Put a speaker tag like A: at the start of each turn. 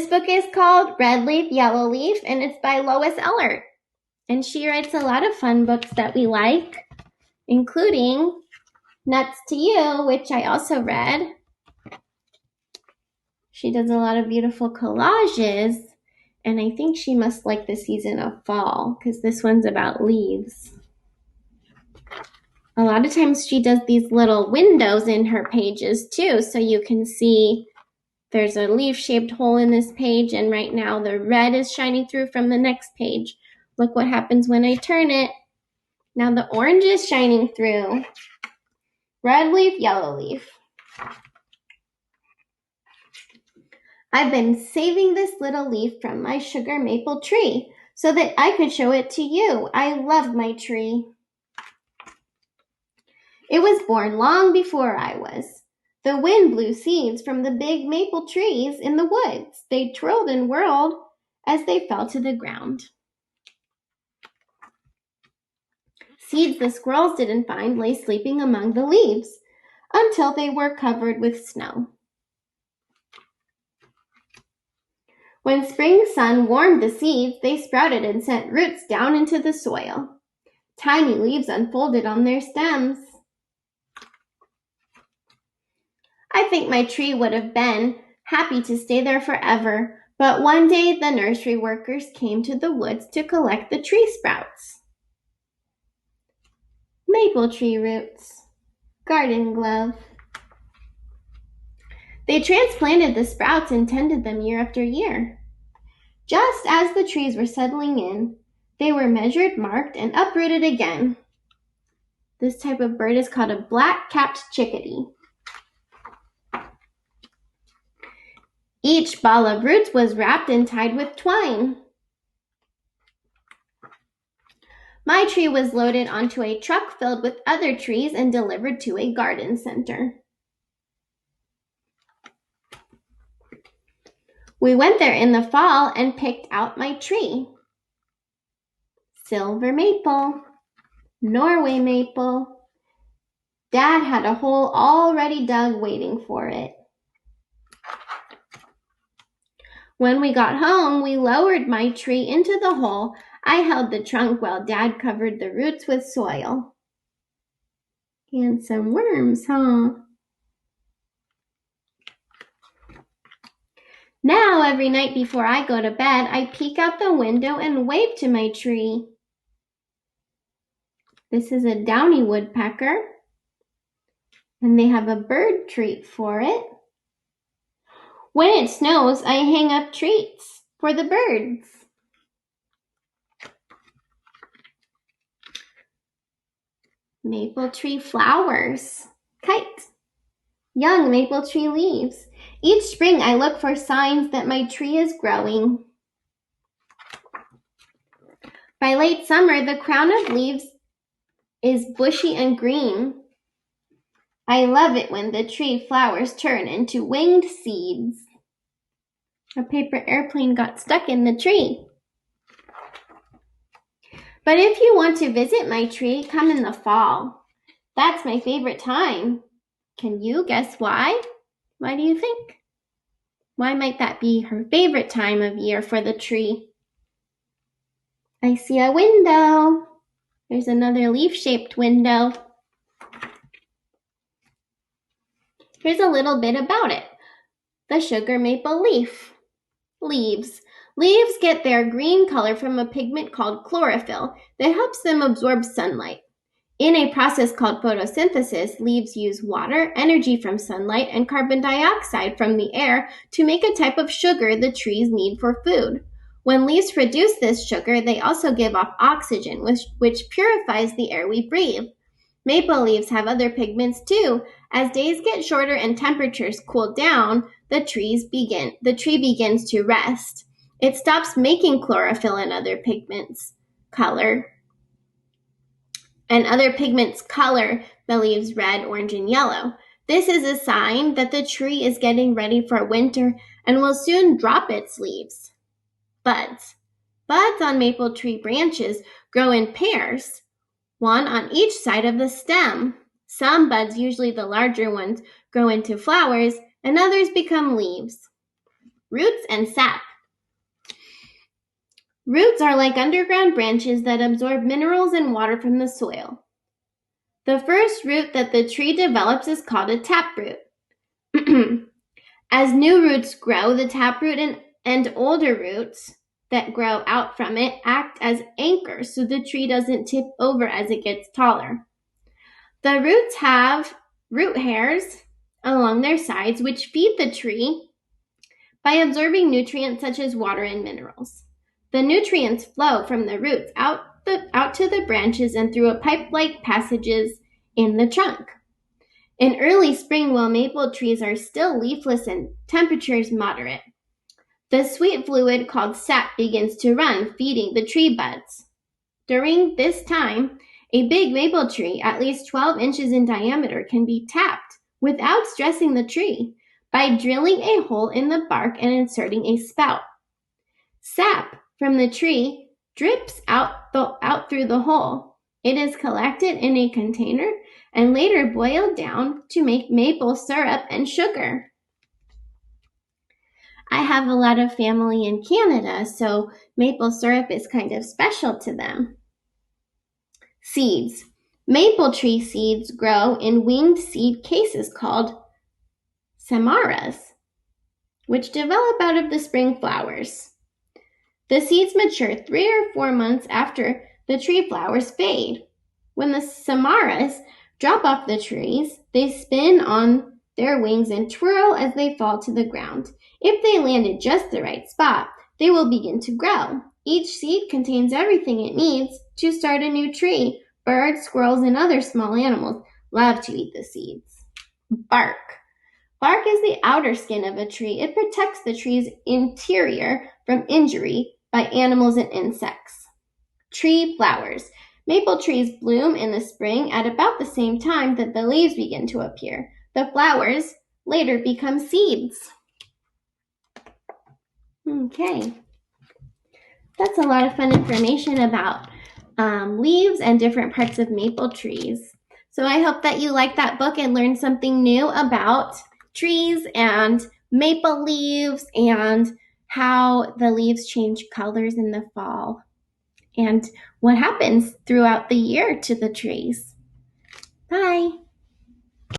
A: book is called Red Leaf, Yellow Leaf, and it's by Lois Ellert. And she writes a lot of fun books that we like, including Nuts to You, which I also read. She does a lot of beautiful collages, and I think she must like the season of fall because this one's about leaves. A lot of times she does these little windows in her pages too, so you can see there's a leaf-shaped hole in this page, and right now the red is shining through from the next page. Look what happens when I turn it. Now the orange is shining through. Red leaf, yellow leaf. I've been saving this little leaf from my sugar maple tree so that I could show it to you. I love my tree. It was born long before I was. The wind blew seeds from the big maple trees in the woods. They twirled and whirled as they fell to the ground. Seeds the squirrels didn't find lay sleeping among the leaves until they were covered with snow. When spring sun warmed the seeds, they sprouted and sent roots down into the soil. Tiny leaves unfolded on their stems. I think my tree would have been happy to stay there forever, but one day the nursery workers came to the woods to collect the tree sprouts. Maple tree roots, garden glove. They transplanted the sprouts and tended them year after year. Just as the trees were settling in, they were measured, marked, and uprooted again. This type of bird is called a black-capped chickadee. Each ball of roots was wrapped and tied with twine. My tree was loaded onto a truck filled with other trees and delivered to a garden center. We went there in the fall and picked out my tree. Silver maple, Norway maple. Dad had a hole already dug waiting for it. When we got home, we lowered my tree into the hole. I held the trunk while Dad covered the roots with soil. And some worms, huh? Now, every night before I go to bed, I peek out the window and wave to my tree. This is a downy woodpecker, and they have a bird treat for it. When it snows, I hang up treats for the birds. Maple tree flowers, kite, young maple tree leaves. Each spring I look for signs that my tree is growing. By late summer, the crown of leaves is bushy and green. I love it when the tree flowers turn into winged seeds. A paper airplane got stuck in the tree. But if you want to visit my tree, come in the fall. That's my favorite time. Can you guess why? Why do you think? Why might that be her favorite time of year for the tree? I see a window. There's another leaf-shaped window. Here's a little bit about it. The sugar maple leaf. Leaves. Leaves get their green color from a pigment called chlorophyll that helps them absorb sunlight. In a process called photosynthesis, leaves use water, energy from sunlight, and carbon dioxide from the air to make a type of sugar the trees need for food. When leaves produce this sugar, they also give off oxygen, which purifies the air we breathe. Maple leaves have other pigments too. As days get shorter and temperatures cool down, the tree begins to rest. It stops making chlorophyll and other pigments color the leaves red, orange, and yellow. This is a sign that the tree is getting ready for winter and will soon drop its leaves. Buds. Buds on maple tree branches grow in pairs, one on each side of the stem. Some buds, usually the larger ones, grow into flowers, and others become leaves. Roots and sap. Roots are like underground branches that absorb minerals and water from the soil. The first root that the tree develops is called a taproot. As new roots grow, the taproot and older roots that grow out from it act as anchors so the tree doesn't tip over as it gets taller. The roots have root hairs along their sides, which feed the tree by absorbing nutrients such as water and minerals. The nutrients flow from the roots out to the branches and through a pipe-like passages in the trunk. In early spring, while maple trees are still leafless and temperatures moderate, the sweet fluid called sap begins to run, feeding the tree buds. During this time, a big maple tree, at least 12 inches in diameter, can be tapped without stressing the tree by drilling a hole in the bark and inserting a spout. Sap from the tree drips out through the hole. It is collected in a container and later boiled down to make maple syrup and sugar. I have a lot of family in Canada, so maple syrup is kind of special to them. Seeds. Maple tree seeds grow in winged seed cases called samaras, which develop out of the spring flowers. The seeds mature 3 or 4 months after the tree flowers fade. When the samaras drop off the trees, they spin on their wings and twirl as they fall to the ground. If they land in just the right spot, they will begin to grow. Each seed contains everything it needs to start a new tree. Birds, squirrels, and other small animals love to eat the seeds. Bark. Bark is the outer skin of a tree. It protects the tree's interior from injury by animals and insects. Tree flowers. Maple trees bloom in the spring at about the same time that the leaves begin to appear. The flowers later become seeds. Okay. That's a lot of fun information about leaves and different parts of maple trees. So I hope that you liked that book and learned something new about trees and maple leaves and how the leaves change colors in the fall and what happens throughout the year to the trees. Bye.